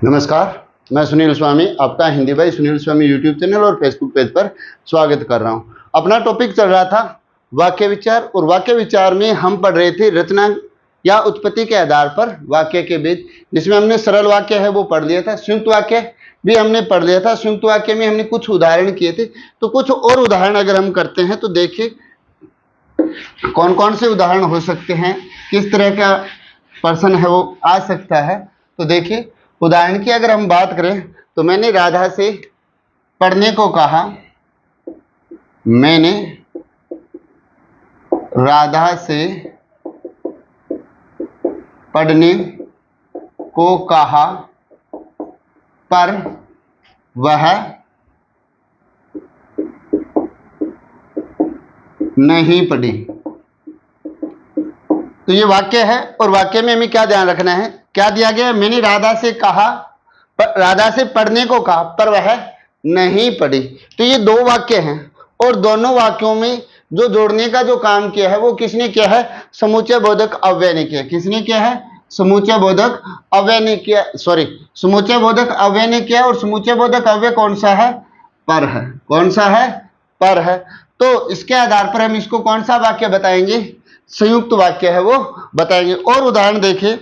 नमस्कार, मैं सुनील स्वामी, आपका हिंदी भाई सुनील स्वामी यूट्यूब चैनल और फेसबुक पेज पर स्वागत कर रहा हूं। अपना टॉपिक चल रहा था वाक्य विचार, और वाक्य विचार में हम पढ़ रहे थे रचना या उत्पत्ति के आधार पर वाक्य के बीच, जिसमें हमने सरल वाक्य है वो पढ़ लिया था, संयुक्त वाक्य भी हमने पढ़ लिया था। संयुक्त वाक्य में हमने कुछ उदाहरण किए थे, तो कुछ और उदाहरण अगर हम करते हैं तो देखिए कौन कौन से उदाहरण हो सकते हैं, किस तरह का पर्सन है वो आ सकता है। तो देखिए उदाहरण की अगर हम बात करें तो मैंने राधा से पढ़ने को कहा, मैंने राधा से पढ़ने को कहा पर वह नहीं पढ़ी। तो ये वाक्य है, और वाक्य में हमें क्या ध्यान रखना है, क्या दिया गया है, मैंने राधा से कहा, राधा से पढ़ने को कहा पर वह नहीं पढ़ी। तो ये दो वाक्य हैं, और दोनों वाक्यों में जो जोड़ने का जो काम किया है वो किसने किया है, समुच्चय बोधक अव्यय ने किया। किसने किया है, समुच्चय बोधक अव्यय ने किया, समुच्चय बोधक अव्यय ने किया। और समुच्चय बोधक अव्यय कौन सा है, पर है। कौन सा है, पर है। तो इसके आधार पर हम इसको कौन सा वाक्य बताएंगे, संयुक्त वाक्य है वो बताएंगे। और उदाहरण देखिए,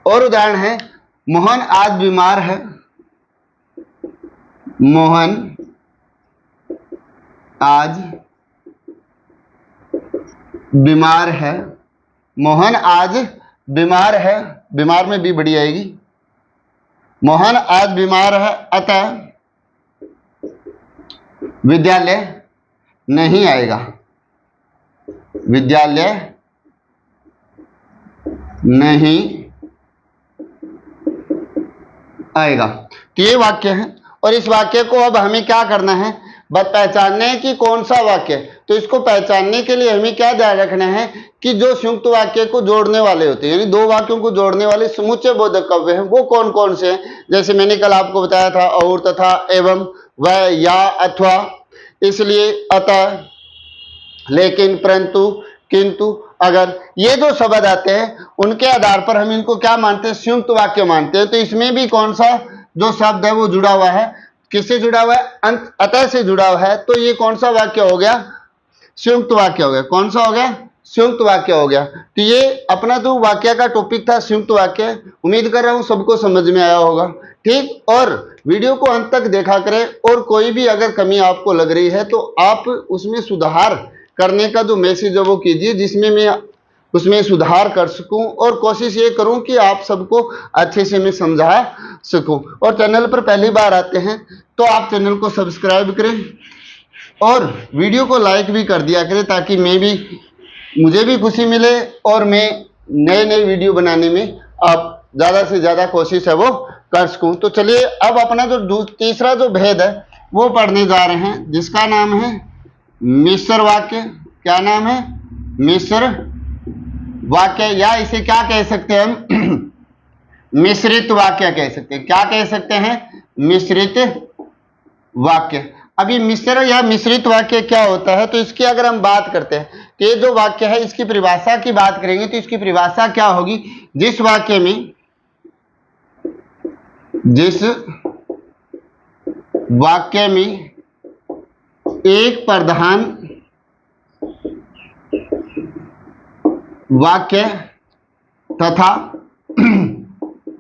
और उदाहरण है मोहन आज बीमार है, मोहन आज बीमार है, मोहन आज बीमार है, बीमार में भी बड़ी आएगी, मोहन आज बीमार है अतः विद्यालय नहीं आएगा, विद्यालय नहीं आएगा। तो ये वाक्य है, और इस वाक्य को अब हमें क्या करना है, बस पहचानना है कि कौन सा वाक्य। तो इसको पहचानने के लिए हमें क्या ध्यान रखना है कि जो संयुक्त वाक्य को जोड़ने वाले होते हैं, यानी दो वाक्यों को जोड़ने वाले समुच्चय बोधक अव्यय हैं, वो कौन कौन से हैं। जैसे मैंने कल आपको बताया था, और, तथा, एवं, वह, या, अथवा, इसलिए, अतः, लेकिन, परंतु, किंतु, अगर, ये जो शब्द आते हैं उनके आधार पर हम इनको क्या मानते हैं, संयुक्त वाक्य मानते हैं। तो इसमें भी कौन सा जो शब्द है वो जुड़ा हुआ है, किससे जुड़ा हुआ है, अंत अतः से जुड़ा हुआ है। तो ये कौन सा वाक्य हो गया, संयुक्त वाक्य हो गया। कौन सा हो गया, संयुक्त वाक्य हो गया। तो ये अपना जो वाक्य का टॉपिक था संयुक्त वाक्य, उम्मीद कर रहा हूं सबको समझ में आया होगा। ठीक, और वीडियो को अंत तक देखा करें, और कोई भी अगर कमी आपको लग रही है तो आप उसमें सुधार करने का जो मैसेज है वो कीजिए, जिसमें मैं उसमें सुधार कर सकूं, और कोशिश ये करूं कि आप सबको अच्छे से मैं समझा सकूं। और चैनल पर पहली बार आते हैं तो आप चैनल को सब्सक्राइब करें और वीडियो को लाइक भी कर दिया करें, ताकि मुझे भी खुशी मिले, और मैं नए नए वीडियो बनाने में आप ज़्यादा से ज़्यादा कोशिश है वो कर सकूं। तो चलिए अब अपना जो तीसरा जो भेद है वो पढ़ने जा रहे हैं, जिसका नाम है मिश्र वाक्य। क्या नाम है, मिश्र वाक्य, या इसे क्या कह सकते हैं हम मिश्रित वाक्य कह सकते हैं। क्या कह सकते हैं, मिश्रित वाक्य। अभी मिश्र या मिश्रित वाक्य क्या होता है, तो इसकी अगर हम बात करते हैं तो ये जो वाक्य है इसकी परिभाषा की बात करेंगे, तो इसकी परिभाषा क्या होगी, जिस वाक्य में एक प्रधान वाक्य तथा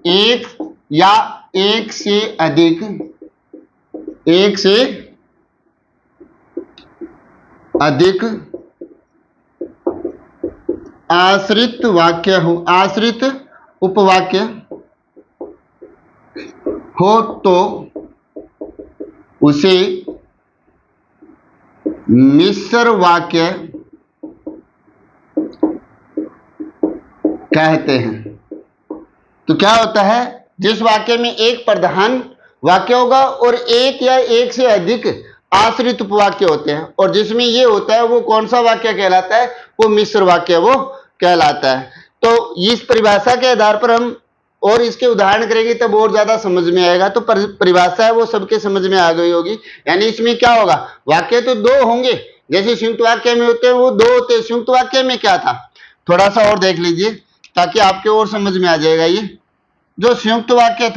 एक या एक से अधिक आश्रित वाक्य हो, आश्रित उपवाक्य हो, तो उसे मिश्र वाक्य कहते हैं। तो क्या होता है, जिस वाक्य में एक प्रधान वाक्य होगा और एक या एक से अधिक आश्रित उपवाक्य होते हैं, और जिसमें ये होता है वो कौन सा वाक्य कहलाता है, वो मिश्र वाक्य वो कहलाता है। तो इस परिभाषा के आधार पर हम और इसके उदाहरण करेंगे तब और ज्यादा समझ में आएगा। तो परिभाषा है वो सबके समझ में आ गई होगी। यानी इसमें क्या होगा, वाक्य तो दो होंगे, जैसे संयुक्त वाक्य में होते हैं वो दो होते हैं। संयुक्त वाक्य में क्या था, थोड़ा सा और देख लीजिए ताकि आपके और समझ में आ जाएगा ये। जो संयुक्त वाक्य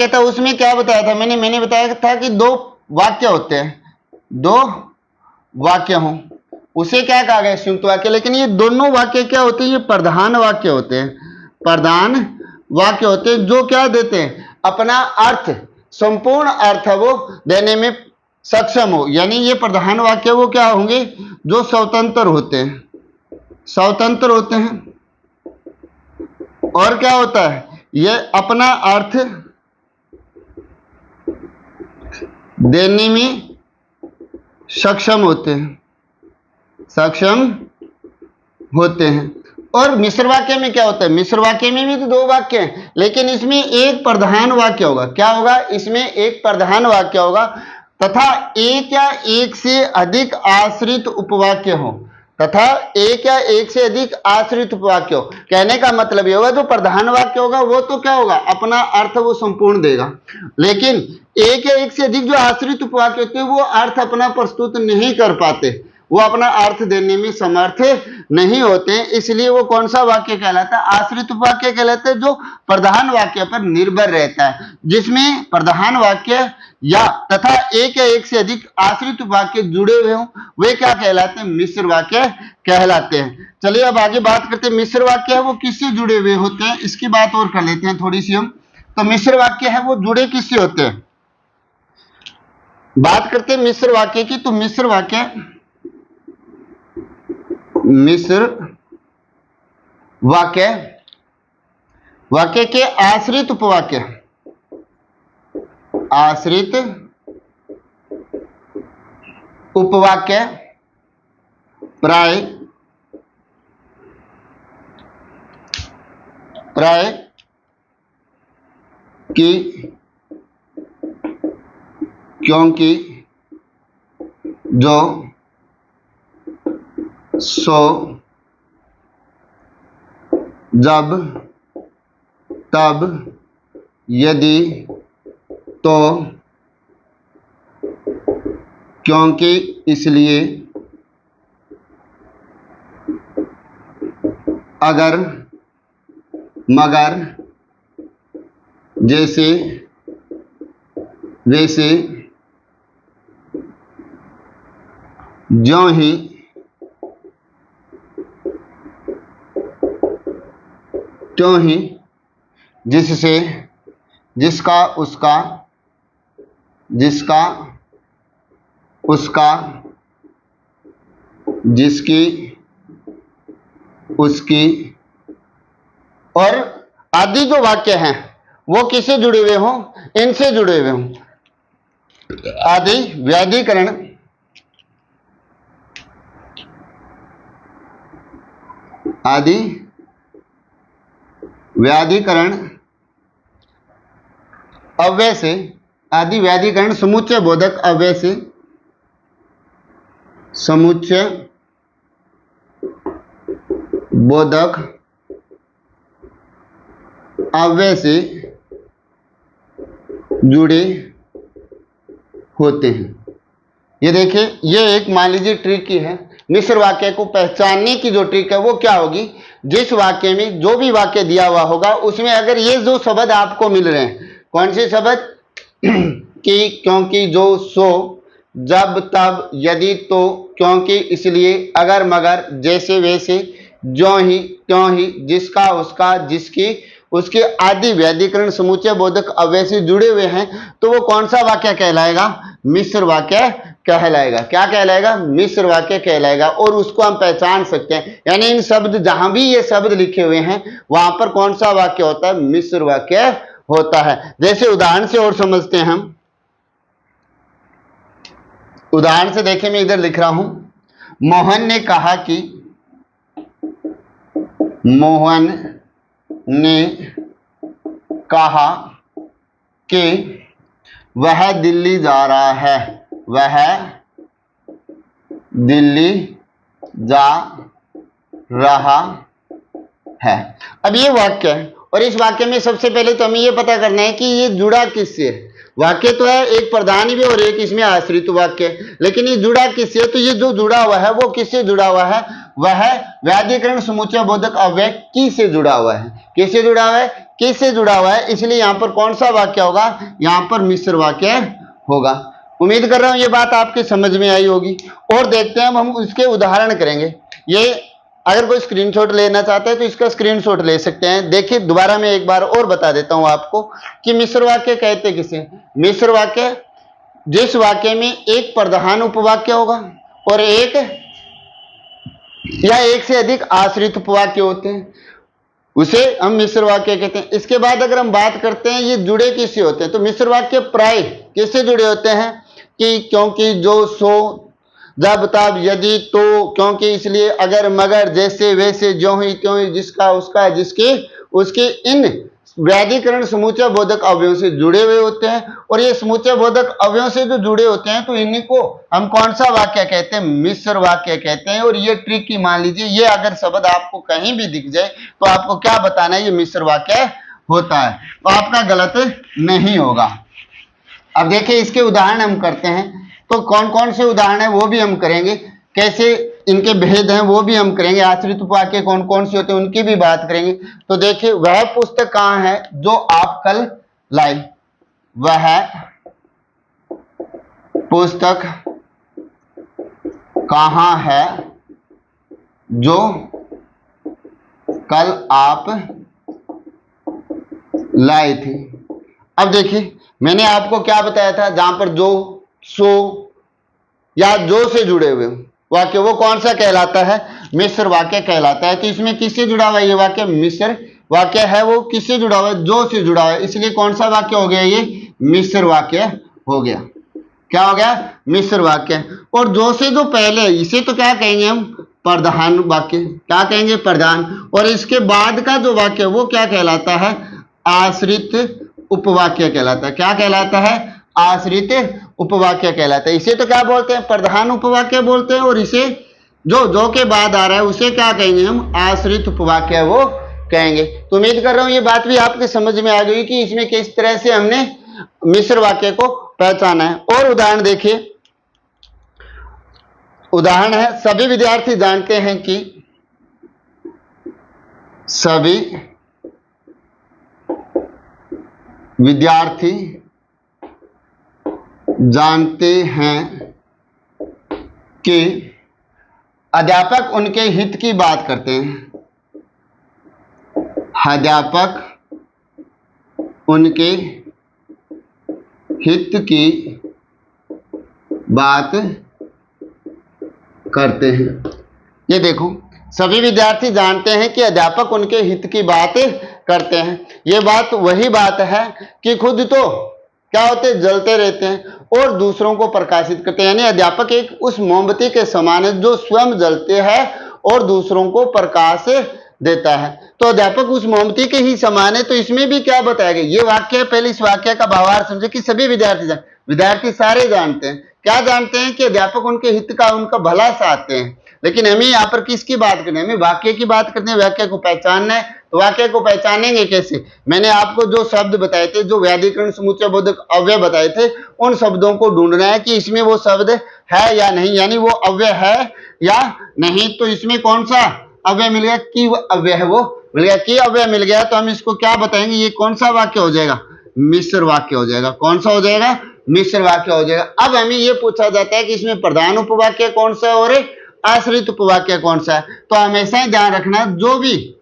था उसमें क्या बताया था मैंने बताया था कि दो वाक्य होते हैं, दो वाक्य हों उसे क्या कहा गया संयुक्त वाक्य। लेकिन ये दोनों वाक्य क्या होते हैं, ये प्रधान वाक्य होते हैं, प्रधान वाक्य होते हैं जो क्या देते हैं, अपना अर्थ, संपूर्ण अर्थ वो देने में सक्षम हो। यानी ये प्रधान वाक्य वो क्या होंगे, जो स्वतंत्र होते हैं, स्वतंत्र होते हैं। और क्या होता है, ये अपना अर्थ देने में सक्षम होते हैं, सक्षम होते हैं। और मिश्र वाक्य में क्या होता है, मिश्र वाक्य में भी तो दो वाक्य हैं, लेकिन इसमें एक प्रधान वाक्य होगा। क्या होगा, इसमें एक प्रधान वाक्य होगा तथा एक या एक से अधिक आश्रित उपवाक्य हो, तथा एक या एक से अधिक आश्रित उपवाक्य हो। कहने का मतलब ये होगा जो प्रधान वाक्य होगा वो तो क्या होगा, अपना अर्थ वो संपूर्ण देगा, लेकिन एक या एक से अधिक जो आश्रित उपवाक्य होते हैं वो अर्थ अपना प्रस्तुत नहीं कर पाते, वो अपना अर्थ देने में समर्थ नहीं होते हैं। इसलिए वो कौन सा वाक्य कहलाता है, आश्रित उपवाक्य कहलाता है, जो प्रधान वाक्य पर निर्भर रहता है, जिसमें प्रधान वाक्य या तथा एक या एक से अधिक आश्रित वाक्य जुड़े हुए हों, वे क्या कहलाते हैं, मिश्र वाक्य कहलाते हैं। चलिए अब आगे बात करते हैं मिश्र वाक्य है वो किससे जुड़े हुए होते हैं, इसकी बात और कर लेते हैं थोड़ी सी हम। तो मिश्र वाक्य है वो जुड़े किससे होते हैं, बात करते हैं मिश्र वाक्य की। तो मिश्र वाक्य के आश्रित उपवाक्य, आश्रित उपवाक्य प्राय कि क्योंकि जो सो जब तब यदि तो क्योंकि इसलिए अगर मगर जैसे वैसे ज्यों ही त्यों ही जिससे जिसका उसका जिसका उसका जिसकी उसकी और आदि जो वाक्य हैं वो किससे जुड़े हुए हों, इनसे जुड़े हुए हों। आदि व्याधिकरण अव्यय से, आदि व्याधिकरण समुच्चय बोधक अव्यय से, समुच्चय बोधक अव्यय से जुड़े होते हैं। ये देखिए, ये एक मान लीजिए ट्रिक की है, मिश्र वाक्य को पहचानने की जो ट्रिक है वो क्या होगी, जिस वाक्य में जो भी वाक्य दिया हुआ होगा उसमें अगर ये जो शब्द आपको मिल रहे हैं, कौन से शब्द कि क्योंकि जो सो जब तब यदि तो क्योंकि इसलिए अगर मगर जैसे वैसे ज्यों ही त्यों ही जिसका उसका जिसकी उसके आदि व्याधिकरण समुच्चय बोधक अव्यय से जुड़े हुए हैं, तो वो कौन सा वाक्य कहलाएगा, मिश्र वाक्य कहलाएगा। क्या कहलाएगा, मिश्र वाक्य कहलाएगा। और उसको हम पहचान सकते हैं, यानी इन शब्द जहां भी ये शब्द लिखे हुए हैं वहां पर कौन सा वाक्य होता है, मिश्र वाक्य होता है। जैसे उदाहरण से और समझते हैं हम, उदाहरण से देखें, मैं इधर लिख रहा हूं, मोहन ने कहा कि, मोहन ने कहा कि वह दिल्ली जा रहा है, वह दिल्ली जा रहा है। अब ये वाक्य है और इस वाक्य में सबसे पहले तो हमें ये पता करना है कि ये जुड़ा किससे है। वाक्य तो है एक प्रधान भी और एक इसमें आश्रित वाक्य है, लेकिन ये जुड़ा किससे है, तो ये जो जुड़ा हुआ है वो किससे जुड़ा हुआ है, वह व्याधिकरण समुच्चय बोधक अव्यय की से जुड़ा हुआ है। किससे जुड़ा हुआ है? की से जुड़ा हुआ है, इसलिए यहाँ पर कौन सा वाक्य होगा? यहाँ पर मिश्र वाक्य होगा। उम्मीद कर रहा हूं ये बात आपके समझ में आई होगी। और देखते हैं हम इसके उदाहरण करेंगे। ये अगर कोई स्क्रीनशॉट लेना चाहता है तो इसका स्क्रीनशॉट ले सकते हैं। देखिए दोबारा मैं एक बार और बता देता हूं आपको कि मिश्र वाक्य कहते किसे? मिश्र वाक्य जिस वाक्य में एक प्रधान उपवाक्य होगा और एक या एक से अधिक आश्रित उपवाक्य होते हैं, उसे हम मिश्र वाक्य कहते हैं। इसके बाद अगर हम बात करते हैं ये जुड़े किससे होते हैं, तो मिश्र वाक्य प्राय किससे जुड़े होते हैं कि क्योंकि, जो, सो, जब, तब, यदि, तो, क्योंकि, इसलिए, अगर, मगर, जैसे, वैसे, ज्यों ही त्यों ही, जिसका, उसका, जिसके, उसके, इन व्याधिकरण समुच्चय बोधक अवयवों से जुड़े हुए होते हैं। और ये समुच्चय बोधक अवयवों से जो जुड़े होते हैं तो इन्हीं को हम कौन सा वाक्य कहते हैं? मिश्र वाक्य कहते हैं। और ये ट्रिक की मान लीजिए, ये अगर शब्द आपको कहीं भी दिख जाए तो आपको क्या बताना है? ये मिश्र वाक्य होता है, तो आपका गलत नहीं होगा। अब देखिए इसके उदाहरण हम करते हैं, तो कौन कौन से उदाहरण है वो भी हम करेंगे, कैसे इनके भेद हैं वो भी हम करेंगे, आश्रित उपवाक्य कौन कौन से होते हैं उनकी भी बात करेंगे। तो देखिए वह पुस्तक कहाँ है जो आप कल लाए? वह पुस्तक कहाँ है जो कल आप लाए थे? अब देखिए मैंने आपको क्या बताया था, जहां पर जो, सो या जो से जुड़े हुए वाक्य वो कौन सा कहलाता है? मिश्र वाक्य कहलाता है। तो इसमें किससे जुड़ा हुआ है ये वाक्य? मिश्र वाक्य है। वो किससे जुड़ा हुआ है? जो से जुड़ा हुआ है, इसलिए कौन सा वाक्य हो गया? ये मिश्र वाक्य हो गया। क्या हो गया? मिश्र वाक्य। और जो से जो पहले, इसे तो क्या कहेंगे हम? प्रधान वाक्य। क्या कहेंगे? प्रधान। और इसके बाद का जो वाक्य वो क्या कहलाता है? आश्रित उपवाक्य कहलाता है। क्या कहलाता है? आश्रित उपवाक्य कहलाता है। इसे तो क्या बोलते हैं? प्रधान उपवाक्य बोलते हैं। और इसे जो के बाद आ रहा है उसे क्या कहेंगे हम? आश्रित उपवाक्य वो कहेंगे। तो उम्मीद कर रहा हूं ये बात भी आपके समझ में आ गई कि इसमें किस तरह से हमने मिश्र वाक्य को पहचाना है। और उदाहरण देखिए, उदाहरण है, सभी विद्यार्थी जानते हैं कि, सभी विद्यार्थी जानते हैं कि अध्यापक उनके हित की बात करते हैं। अध्यापक उनके हित की बात करते हैं। ये देखो, सभी विद्यार्थी जानते हैं कि अध्यापक उनके हित की बात करते हैं। ये बात वही बात है कि खुद तो क्या होते, जलते रहते हैं और दूसरों को प्रकाशित करते हैं। यानी अध्यापक एक उस मोमबत्ती के समान है जो स्वयं जलते हैं और दूसरों को प्रकाश देता है। तो अध्यापक उस मोमबत्ती के ही समान है। तो इसमें भी क्या बताया गया? ये वाक्य, पहले इस वाक्य का भावार्थ समझे कि सभी विद्यार्थी सारे जानते हैं। क्या जानते हैं? कि अध्यापक उनके हित का, उनका भला चाहते हैं। लेकिन हमें यहाँ पर किसकी बात करनी है? हमें वाक्य की बात करनी है, वाक्य को पहचानना है। तो वाक्य को पहचानेंगे कैसे? मैंने आपको जो शब्द बताए थे, जो व्याधिकरण समुच्चय बोधक अव्यय बताए थे, उन शब्दों को ढूंढना है कि इसमें वो शब्द है या नहीं, यानी वो अव्यय है या नहीं। तो इसमें कौन सा अव्यय मिल गया? कि अव्यय है, वो मिल गया। कि अव्यय मिल गया तो हम इसको क्या बताएंगे? ये कौन सा वाक्य हो जाएगा? मिश्र वाक्य हो जाएगा। कौन सा हो जाएगा? मिश्र वाक्य हो जाएगा। अब हमें ये पूछा जाता है कि इसमें प्रधान उपवाक्य कौन सा है और आश्रित उपवाक्य कौन सा है। तो हमेशा ही ध्यान रखना, जो भी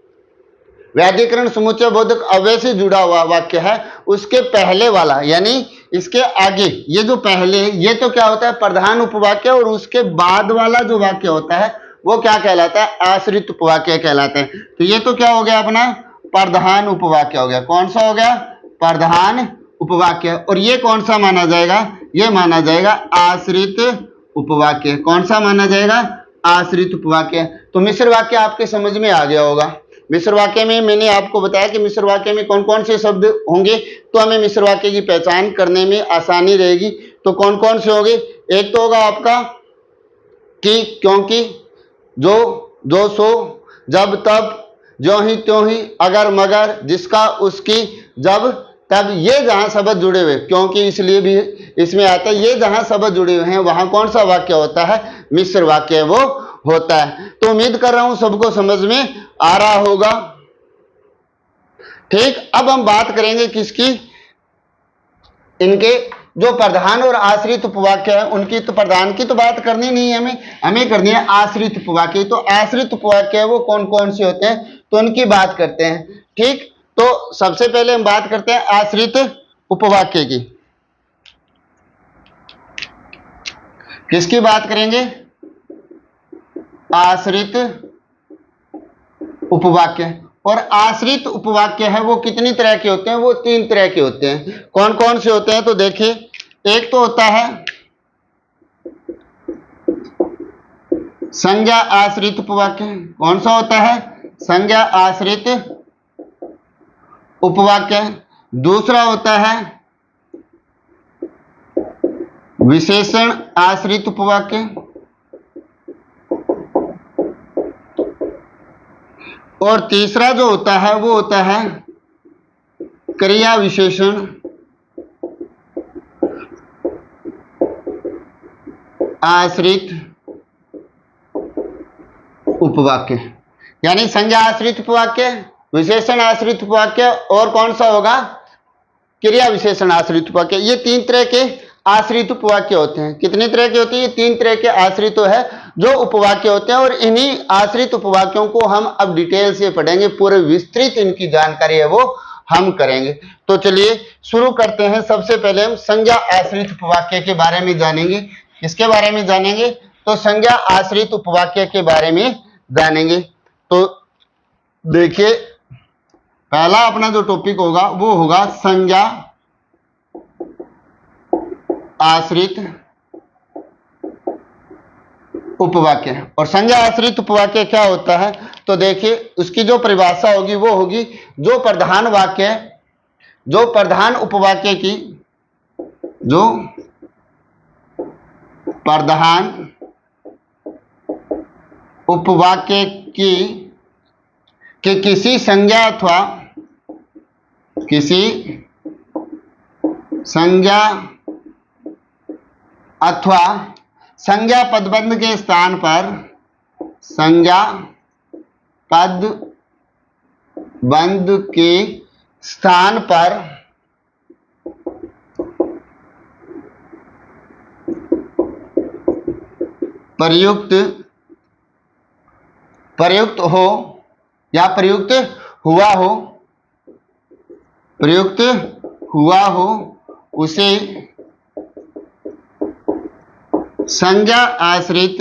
व्याधिकरण समुच्चय बोधक अव्यय से जुड़ा हुआ वाक्य है उसके पहले वाला, यानी इसके आगे ये जो पहले, ये तो क्या होता है? प्रधान उपवाक्य। और उसके बाद वाला जो वाक्य होता है वो क्या कहलाता है? आश्रित उपवाक्य कहलाता है। तो ये तो क्या हो गया अपना? प्रधान उपवाक्य हो गया। कौन सा हो गया? प्रधान उपवाक्य। और ये कौन सा माना जाएगा? ये माना जाएगा आश्रित उपवाक्य। कौन सा माना जाएगा? आश्रित उपवाक्य। तो मिश्र वाक्य आपके समझ में आ गया होगा। मिश्र वाक्य में मैंने आपको बताया कि मिश्र वाक्य में कौन कौन से शब्द होंगे, तो हमें मिश्र वाक्य की पहचान करने में आसानी रहेगी। तो कौन कौन से होंगे? एक तो होगा आपका कि, क्योंकि, जो, सो, जब, तब, ज्यों ही त्यों ही, अगर, मगर, जिसका, उसकी, जब, तब, ये जहां शब्द जुड़े हुए, क्योंकि, इसलिए भी इसमें आता है, ये जहां शब्द जुड़े हुए हैं वहां कौन सा वाक्य होता है? मिश्र वाक्य वो होता है। तो उम्मीद कर रहा हूं सबको समझ में आ रहा होगा। ठीक, अब हम बात करेंगे किसकी, इनके जो प्रधान और आश्रित उपवाक्य है उनकी। तो प्रधान की तो बात करनी नहीं है हमें करनी है आश्रित उपवाक्य। तो आश्रित उपवाक्य है वो कौन कौन से होते हैं, तो उनकी बात करते हैं। ठीक, तो सबसे पहले हम बात करते हैं आश्रित उपवाक्य की। किसकी बात करेंगे, आश्रित उपवाक्य। और आश्रित उपवाक्य है वो कितनी तरह के होते हैं, वो 3 तरह के होते हैं। कौन कौन से होते हैं, तो देखिए, एक तो होता है संज्ञा आश्रित उपवाक्य। कौन सा होता है, संज्ञा आश्रित उपवाक्य। दूसरा होता है विशेषण आश्रित उपवाक्य। और तीसरा जो होता है वो होता है क्रिया विशेषण आश्रित उपवाक्य। यानी संज्ञा आश्रित उपवाक्य, विशेषण आश्रित उपवाक्य और कौन सा होगा, क्रिया विशेषण आश्रित उपवाक्य। ये 3 तरह के आश्रित उपवाक्य होते हैं। कितनी तरह के होते हैं, ये 3 तरह के आश्रित है जो उपवाक्य होते हैं। और इन्हीं आश्रित उपवाक्यों को हम अब डिटेल से पढ़ेंगे, पूरे विस्तृत इनकी जानकारी है वो हम करेंगे। तो चलिए शुरू करते हैं। सबसे पहले हम संज्ञा आश्रित उपवाक्य के बारे में जानेंगे। किसके बारे में जानेंगे, तो संज्ञा आश्रित उपवाक्य के बारे में जानेंगे। तो देखिए, पहला अपना जो टॉपिक होगा वो होगा संज्ञा आश्रित उपवाक्य। और संज्ञा आश्रित उपवाक्य क्या होता है, तो देखिए उसकी जो परिभाषा होगी वो होगी जो प्रधान वाक्य, जो प्रधान उपवाक्य की, जो प्रधान उपवाक्य की कि किसी संज्ञा अथवा किसी संज्ञा अथवा संज्ञा पदबंध के स्थान पर, संज्ञा पदबंध के स्थान पर प्रयुक्त हो या प्रयुक्त हुआ हो उसे संज्ञा आश्रित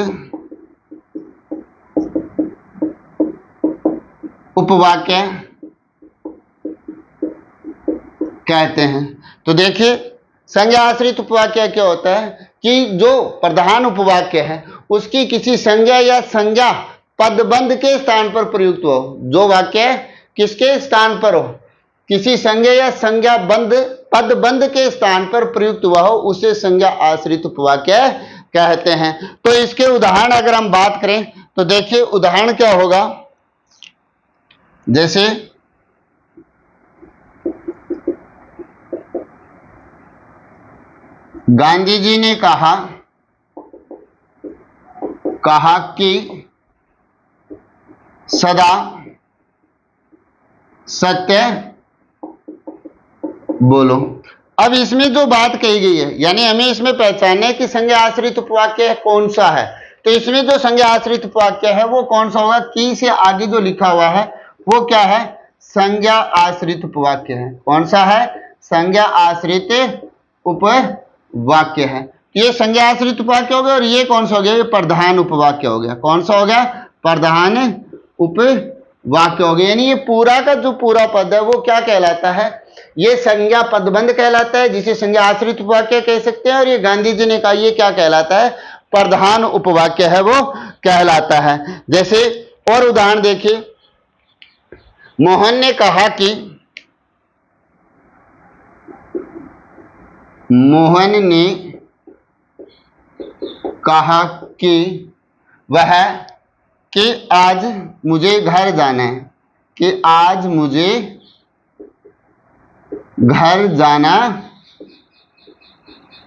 उपवाक्य कहते हैं। तो देखिए, संज्ञा आश्रित उपवाक्य क्या होता है कि जो प्रधान उपवाक्य है उसकी किसी संज्ञा या संज्ञा पदबंध के स्थान पर प्रयुक्त हो। जो वाक्य किसके स्थान पर हो, किसी संज्ञा या संज्ञा बंध पदबंध के स्थान पर प्रयुक्त हुआ हो उसे संज्ञा आश्रित उपवाक्य कहते हैं। तो इसके उदाहरण अगर हम बात करें तो देखिए उदाहरण क्या होगा, जैसे गांधी जी ने कहा कि सदा सत्य बोलो। अब इसमें जो बात कही गई है, यानी हमें इसमें पहचानना है कि संज्ञा आश्रित उपवाक्य कौन सा है। तो इसमें जो संज्ञा आश्रित उपवाक्य है वो कौन सा होगा, की से आगे जो लिखा हुआ है वो क्या है, संज्ञा आश्रित उपवाक्य है। कौन सा है, संज्ञा आश्रित उपवाक्य है। ये संज्ञा आश्रित उपवाक्य हो गया। और ये कौन सा हो गया, ये प्रधान उपवाक्य हो गया। कौन सा हो गया, प्रधान उपवाक्य हो गया। यानी ये पूरा का जो पूरा पद है वो क्या कहलाता है, ये संज्ञा पदबंध कहलाता है, जिसे संज्ञा आश्रित उपवाक्य कह सकते हैं। और ये गांधी जी ने कहा ये क्या कहलाता है, प्रधान उपवाक्य है वो कहलाता है। जैसे और उदाहरण देखिए, मोहन ने कहा कि वह कि आज मुझे घर जाना है, कि आज मुझे घर जाना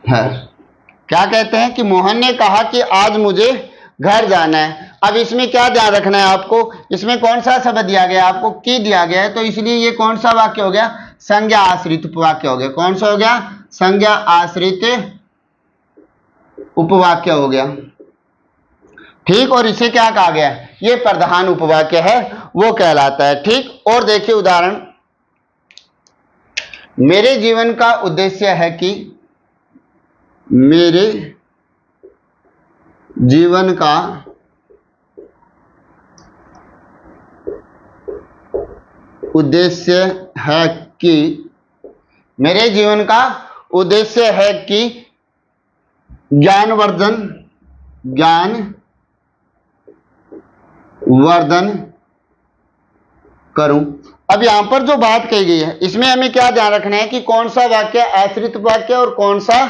है। क्या कहते हैं कि मोहन ने कहा कि आज मुझे घर जाना है। अब इसमें क्या ध्यान रखना है आपको, इसमें कौन सा शब्द दिया गया है आपको, की दिया गया है, तो इसलिए ये कौन सा वाक्य हो गया, संज्ञा आश्रित उपवाक्य हो गया। कौन सा हो गया, संज्ञा आश्रित उपवाक्य हो गया। ठीक, और इसे क्या कहा गया है, ये प्रधान उपवाक्य है वो कहलाता है। ठीक, और देखिए उदाहरण, मेरे जीवन का उद्देश्य है कि, मेरे जीवन का उद्देश्य है कि, मेरे जीवन का उद्देश्य है कि ज्ञानवर्धन करूं। अब यहां पर जो बात कही गई है इसमें हमें क्या ध्यान रखना है कि कौन सा वाक्य आश्रित उपवाक्य और कौन सा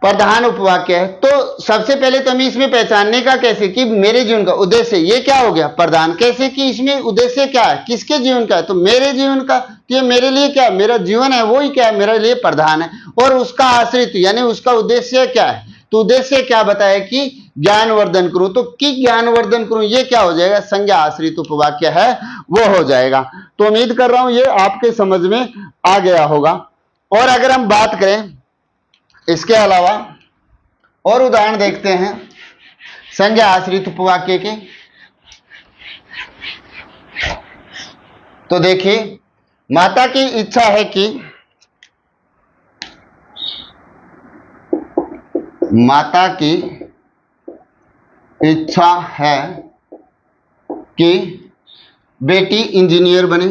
प्रधान उपवाक्य है। तो सबसे पहले तो हमें इसमें पहचानने का कैसे कि मेरे जीवन का उद्देश्य, ये क्या हो गया प्रधान, कैसे कि इसमें उद्देश्य क्या है, किसके जीवन का है, तो मेरे जीवन का, तो ये मेरे लिए क्या, मेरा जीवन है वो ही क्या है, मेरे लिए प्रधान है। और उसका आश्रित यानी उसका उद्देश्य क्या है, तो उद्देश्य क्या बताया कि ज्ञानवर्धन करूं, तो कि ज्ञानवर्धन करूं ये क्या हो जाएगा, संज्ञा आश्रित उपवाक्य है वो हो जाएगा। तो उम्मीद कर रहा हूं ये आपके समझ में आ गया होगा। और अगर हम बात करें इसके अलावा और उदाहरण देखते हैं संज्ञा आश्रित उपवाक्य के, तो देखिए, माता की इच्छा है कि, माता की इच्छा है कि बेटी इंजीनियर बने,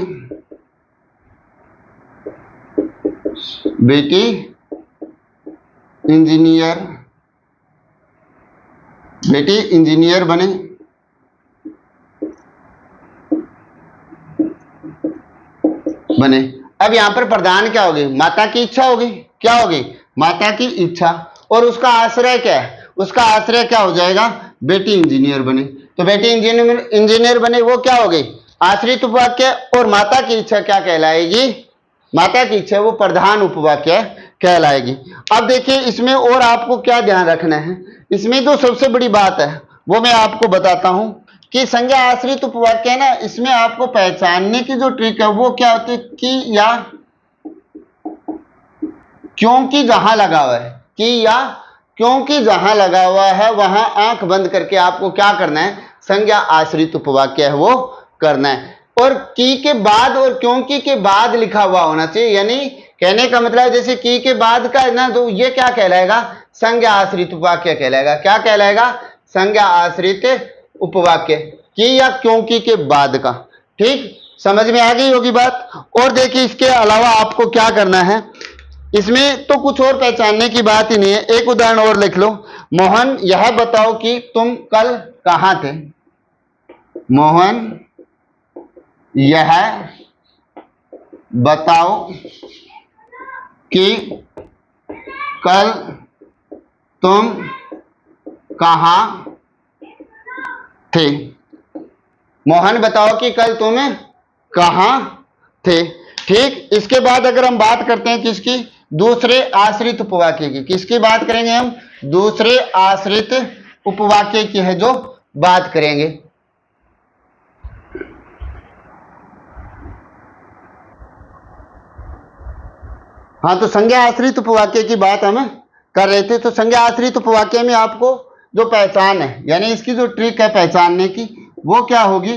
बेटी इंजीनियर बने। अब यहां पर प्रधान क्या होगी, माता की इच्छा होगी, क्या होगी, माता की इच्छा, और उसका आश्रय क्या है, उसका आश्रय क्या हो जाएगा, बेटी इंजीनियर बने। तो बेटी इंजीनियर बने वो क्या हो गई, आश्रित उपवाक्य, और माता की इच्छा क्या कहलाएगी, माता की इच्छा वो प्रधान उपवाक्य कहलाएगी। अब देखिए इसमें और आपको क्या ध्यान रखना है, इसमें जो सबसे बड़ी बात है वो मैं आपको बताता हूं कि संज्ञा आश्रित उपवाक्य है ना, इसमें आपको पहचानने की जो ट्रिक है वो क्या होती है, कि या क्योंकि जहां लगा हुआ है, कि या क्योंकि जहां लगा हुआ है वहां आंख बंद करके आपको क्या करना है, संज्ञा आश्रित उपवाक्य है वो करना है। और की के बाद और क्योंकि के बाद लिखा हुआ होना चाहिए, यानी कहने का मतलब जैसे की के बाद का ना, तो ये क्या कहलाएगा, संज्ञा आश्रित उपवाक्य कहलाएगा। क्या कहलाएगा, संज्ञा आश्रित उपवाक्य, की या क्योंकि के बाद का। ठीक, समझ में आ गई होगी बात। और देखिए इसके अलावा आपको क्या करना है, इसमें तो कुछ और पहचानने की बात ही नहीं है। एक उदाहरण और लिख लो, मोहन यह बताओ कि तुम कल कहां थे, मोहन यह बताओ कि कल तुम कहां थे, मोहन बताओ कि कल तुम कहां थे। ठीक, इसके बाद अगर हम बात करते हैं किसकी, दूसरे आश्रित उपवाक्य की, किसकी बात करेंगे हम, दूसरे आश्रित उपवाक्य की है जो बात करेंगे। हाँ, तो संज्ञा आश्रित उपवाक्य की बात हम कर रहे थे। तो संज्ञा आश्रित उपवाक्य में आपको जो पहचान है, यानी इसकी जो ट्रिक है पहचानने की, वो क्या होगी,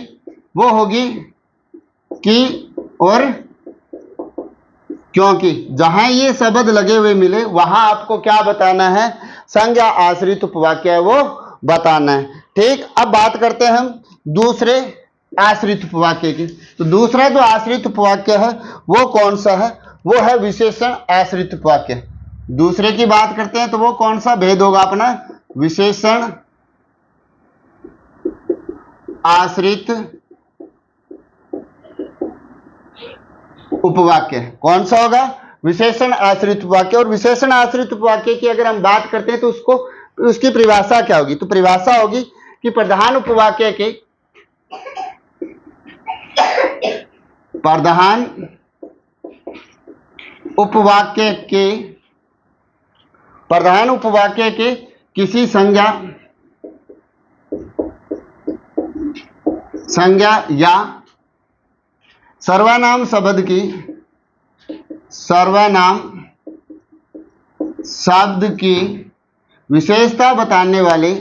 वो होगी कि और क्योंकि, जहां ये शब्द लगे हुए मिले वहां आपको क्या बताना है, संज्ञा आश्रित उपवाक्य है वो बताना है। ठीक, अब बात करते हैं हम दूसरे आश्रित उपवाक्य की। तो दूसरा जो आश्रित उपवाक्य है वो कौन सा है, वो है विशेषण आश्रित उपवाक्य। दूसरे की बात करते हैं तो वो कौन सा भेद होगा अपना, विशेषण आश्रित उपवाक्य। कौन सा होगा, विशेषण आश्रित उपवाक्य। और विशेषण आश्रित उपवाक्य की अगर हम बात करते हैं तो उसको, उसकी परिभाषा क्या होगी, तो परिभाषा होगी कि प्रधान उपवाक्य के, प्रधान उपवाक्य के किसी संज्ञा संज्ञा या सर्वनाम शब्द की विशेषता बताने वाले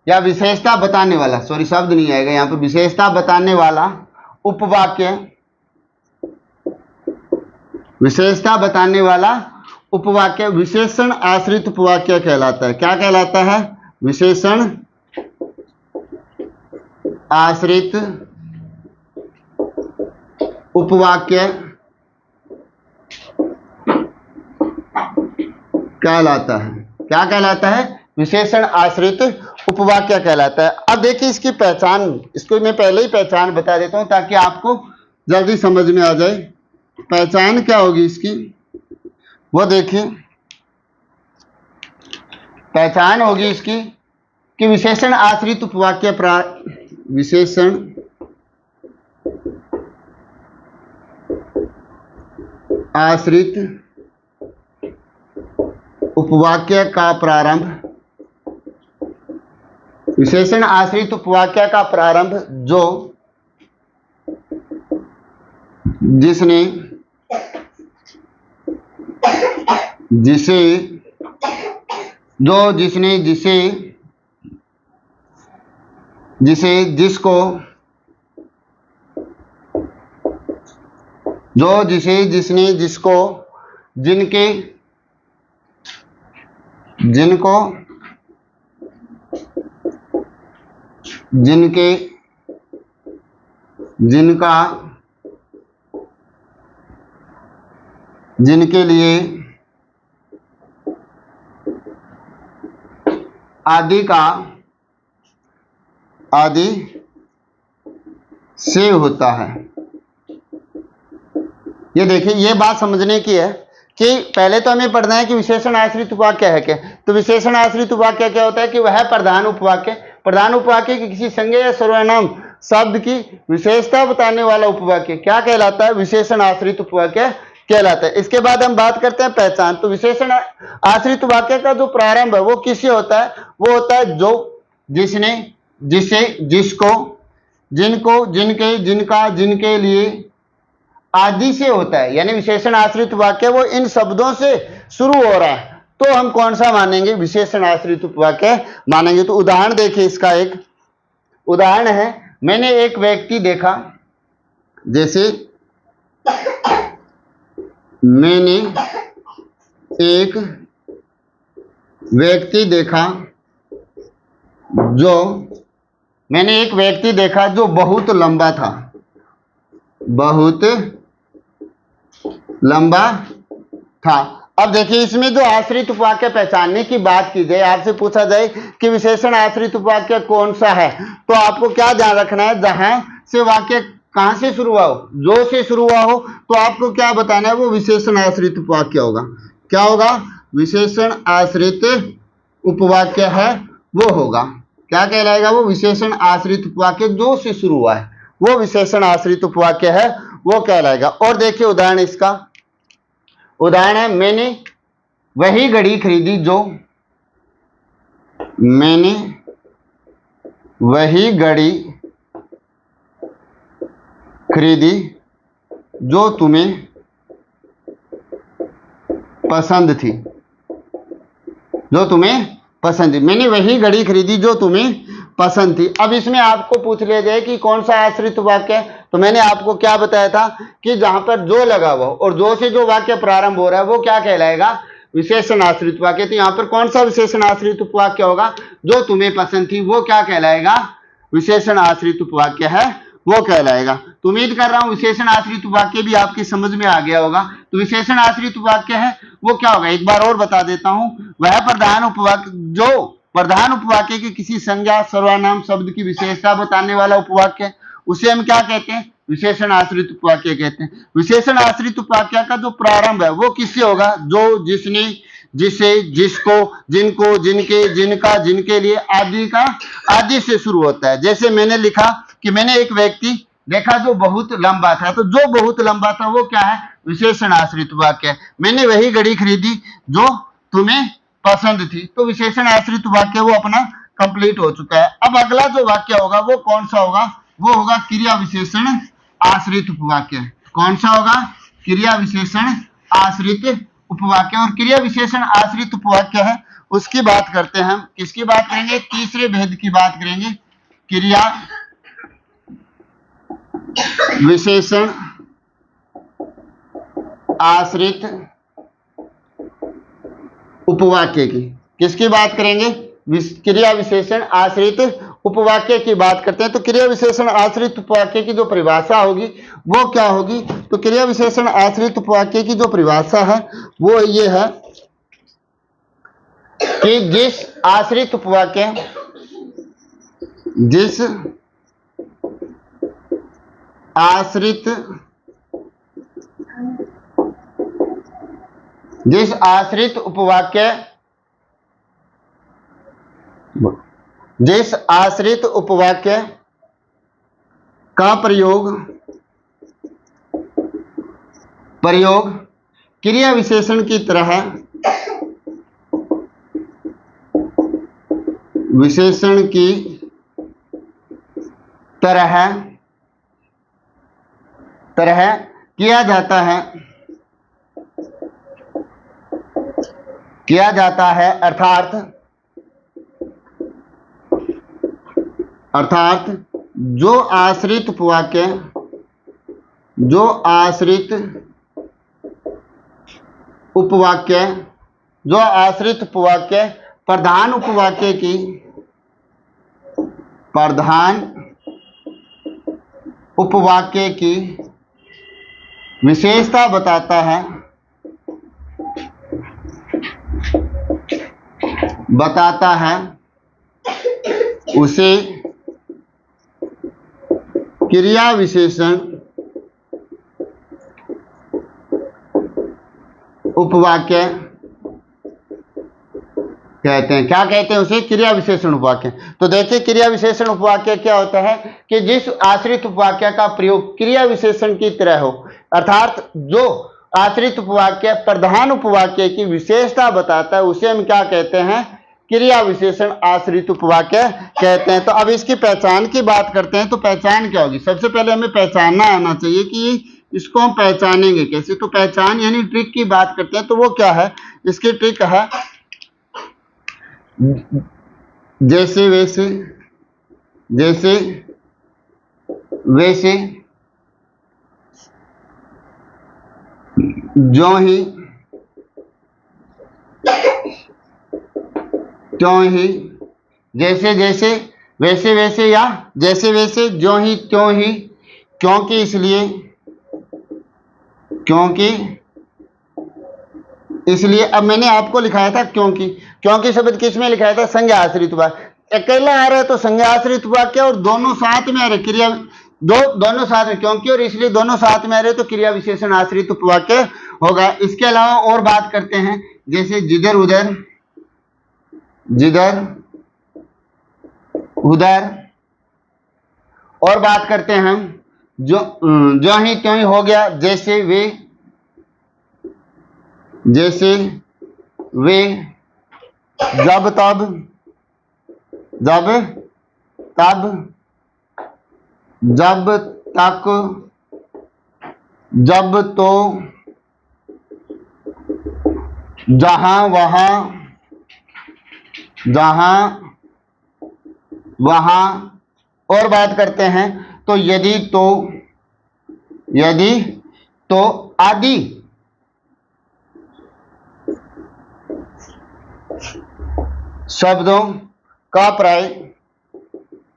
या विशेषता बताने वाला, सॉरी शब्द नहीं आएगा यहाँ पे, विशेषता बताने वाला उपवाक्य, विशेषण आश्रित उपवाक्य कहलाता है। क्या कहलाता है? विशेषण आश्रित उपवाक्य कहलाता है। क्या कहलाता है? विशेषण आश्रित उपवाक्य कहलाता है। अब देखिए इसकी पहचान, इसको मैं पहले ही पहचान बता देता हूं ताकि आपको जल्दी समझ में आ जाए। पहचान क्या होगी इसकी, वो देखिए। पहचान होगी इसकी कि विशेषण आश्रित उपवाक्य का प्रारंभ, विशेषण आश्रित उपवाक्य का प्रारंभ जिनके लिए आदि से होता है। ये देखिए, ये बात समझने की है कि पहले तो हमें पढ़ना है कि विशेषण आश्रित उपवाक्य है क्या। तो विशेषण आश्रित उपवाक्य क्या होता है कि वह प्रधान उपवाक्य की किसी संज्ञा या सर्वनाम शब्द की विशेषता बताने वाला उपवाक्य क्या कहलाता है? विशेषण आश्रित उपवाक्य कहलाता है। इसके बाद हम बात करते हैं पहचान। तो विशेषण आश्रित वाक्य का जो प्रारंभ है वो किससे होता है? वो होता है जो जिसको, जिनको, जिनके, जिनका, जिनके लिए आदि से होता है। यानी विशेषण आश्रित वाक्य वो इन शब्दों से शुरू हो रहा है, तो हम कौन सा मानेंगे? विशेषण आश्रित उपवाक्य मानेंगे। तो उदाहरण देखिए, इसका एक उदाहरण है, मैंने एक व्यक्ति देखा। जैसे मैंने एक व्यक्ति देखा जो बहुत लंबा था। अब देखिए, इसमें जो आश्रित उपवाक्य पहचानने की बात की जाए, आपसे पूछा जाए कि विशेषण आश्रित उपवाक्य कौन सा है, तो आपको क्या ध्यान रखना है? जहां से वाक्य कहां से शुरू हुआ हो, जो से शुरू हुआ हो, तो आपको क्या बताना है? वो विशेषण आश्रित उपवाक्य होगा। क्या होगा? विशेषण आश्रित उपवाक्य है वो होगा। क्या कहलाएगा? वो विशेषण आश्रित उपवाक्य जो से शुरू हुआ है वो विशेषण आश्रित उपवाक्य है वो कहलाएगा। और देखिए उदाहरण, इसका उदाहरण है, मैंने वही घड़ी खरीदी जो तुम्हें पसंद थी। मैंने वही घड़ी खरीदी जो तुम्हें पसंद थी। अब इसमें आपको पूछ लिया जाए कि कौन सा आश्रित वाक्य है, तो मैंने आपको क्या बताया था कि जहां पर जो लगा हुआ और जो से जो वाक्य प्रारंभ हो रहा है वो क्या कहलाएगा? विशेषण आश्रित वाक्य। तो यहाँ पर कौन सा विशेषण आश्रित उपवाक्य होगा? जो तुम्हें पसंद थी, वो क्या कहलाएगा? विशेषण आश्रित उपवाक्य है वो कहलाएगा। तो उम्मीद कर रहा हूं विशेषण आश्रित वाक्य भी आपकी समझ में आ गया होगा। तो विशेषण आश्रित वाक्य है वो क्या होगा, एक बार और बता देता हूं। वह प्रधान उपवाक्य जो प्रधान उपवाक्य की किसी संज्ञा सर्वनाम शब्द की विशेषता बताने वाला उपवाक्य, उसे हम क्या कहते हैं? विशेषण आश्रित उपवाक्य कहते हैं। विशेषण आश्रित उपवाक्य का जो प्रारंभ है वो किससे होगा? जो, जिसने, जिसे, जिसको, जिनको, जिनके, जिनका, जिनके लिए आदि से शुरू होता है। जैसे मैंने लिखा कि मैंने एक व्यक्ति देखा जो बहुत लंबा था, तो जो बहुत लंबा था वो क्या है? विशेषण आश्रित वाक्य है। मैंने वही घड़ी खरीदी जो तुम्हें पसंद थी, तो विशेषण आश्रित वाक्य वो अपना कंप्लीट हो चुका है। अब अगला जो वाक्य होगा वो कौन सा होगा, वो होगा क्रिया विशेषण आश्रित उपवाक्य। कौन सा होगा, क्रिया विशेषण आश्रित उपवाक्य। और क्रिया विशेषण आश्रित उपवाक्य है उसकी बात करते हैं हम। किसकी बात करेंगे, तीसरे भेद की बात करेंगे, क्रिया विशेषण आश्रित उपवाक्य की। किसकी बात करेंगे, क्रिया विशेषण आश्रित उपवाक्य की बात करते हैं। तो क्रिया विशेषण आश्रित उपवाक्य की जो परिभाषा होगी वो क्या होगी, तो क्रिया विशेषण आश्रित उपवाक्य की जो परिभाषा है वो ये है कि जिस आश्रित उपवाक्य, जिस आश्रित उपवाक्य, जिस आश्रित उपवाक्य का प्रयोग क्रिया विशेषण की तरह किया जाता है, अर्थात जो आश्रित उपवाक्य प्रधान उपवाक्य की विशेषता बताता है उसे क्रिया विशेषण उपवाक्य कहते हैं। क्या कहते हैं उसे, क्रिया विशेषण उपवाक्य। तो देखिए क्रिया विशेषण उपवाक्य क्या होता है कि जिस आश्रित उपवाक्य का प्रयोग क्रिया विशेषण की तरह हो, अर्थात जो आश्रित उपवाक्य प्रधान उपवाक्य की विशेषता बताता है उसे हम क्या कहते हैं, क्रिया विशेषण आश्रित उपवाक्य कहते हैं। तो अब इसकी पहचान की बात करते हैं। तो पहचान क्या होगी, सबसे पहले हमें पहचानना आना चाहिए कि इसको हम पहचानेंगे कैसे। तो पहचान यानी ट्रिक की बात करते हैं। तो वो क्या है, इसकी ट्रिक है जैसे वैसे ज्यों ही त्यों ही, जैसे जैसे वैसे वैसे या जैसे वैसे ज्यों ही त्यों ही, क्योंकि इसलिए अब मैंने आपको लिखाया था क्योंकि शब्द किस में लिखाया था, संज्ञा आश्रित वाक्य। अकेला आ रहा है तो संज्ञा आश्रित वाक्य, और दोनों साथ में आ रहे क्रिया, दोनों साथ में, क्योंकि और इसलिए दोनों साथ में आ रहे तो क्रिया विशेषण आश्रित उपवाक्य होगा। इसके अलावा और बात करते हैं, जैसे जिधर उधर, और बात करते हैं हम जो ही त्यों ही हो गया, जैसे वे जब तब जब तक जब तो जहां वहां, और बात करते हैं तो यदि तो आदि शब्दों का प्राय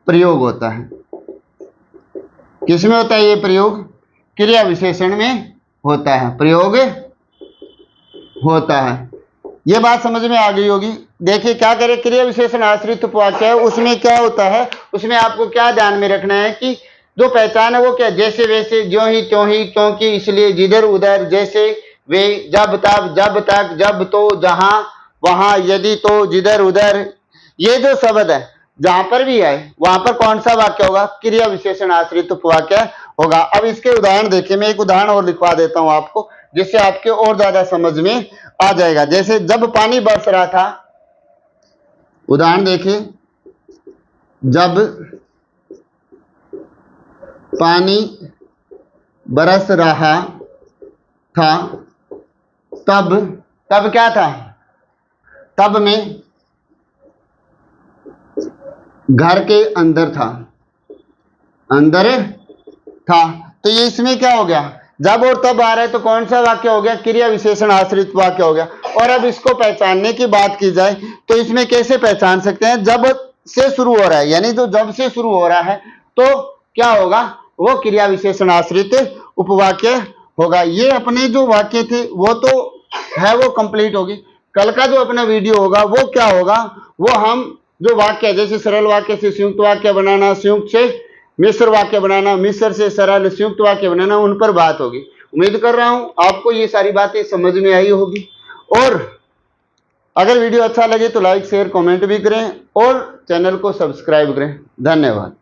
प्रयोग होता है। किसमें होता है ये प्रयोग, क्रिया विशेषण में होता है, प्रयोग होता है। ये बात समझ में आ गई होगी। देखिए क्या करें, क्रिया विशेषण आश्रित उपवाक्य है, उसमें क्या होता है, उसमें आपको क्या ध्यान में रखना है कि जो पहचान है वो क्या, जैसे वैसे ज्यों ही त्यों ही, क्योंकि इसलिए, जिधर उधर, जैसे वे, जब तब, जब तक, जब तो, जहां वहां, यदि तो, जिधर उधर, ये जो शब्द है जहां पर भी है वहां पर कौन सा वाक्य होगा, क्रिया विशेषण आश्रित उपवाक्य होगा। अब इसके उदाहरण देखिए, मैं एक उदाहरण और लिखवा देता हूं आपको। जिससे आपके और ज्यादा समझ में आ जाएगा। जैसे जब पानी बरस रहा था, उदाहरण देखिए, जब पानी बरस रहा था तब क्या था, तब मैं घर के अंदर था, तो ये इसमें क्या हो गया, जब और तब आ रहा है तो कौन सा वाक्य हो गया, क्रिया विशेषण आश्रित वाक्य हो गया। और अब इसको पहचानने की बात की जाए तो इसमें कैसे पहचान सकते हैं, जब से शुरू हो रहा है, यानी तो जब से शुरू हो रहा है तो क्या होगा, वो क्रिया विशेषण आश्रित उपवाक्य होगा। ये अपने जो वाक्य थे वो तो है, वो कंप्लीट होगी। कल का जो अपना वीडियो होगा वो क्या होगा, वो हम जो वाक्य जैसे सरल वाक्य से संयुक्त वाक्य बनाना, संयुक्त से मिश्र वाक्य बनाना, मिश्र से सरल संयुक्त वाक्य बनाना, उन पर बात होगी। उम्मीद कर रहा हूं आपको ये सारी बातें समझ में आई होगी। और अगर वीडियो अच्छा लगे तो लाइक शेयर कमेंट भी करें और चैनल को सब्सक्राइब करें। धन्यवाद।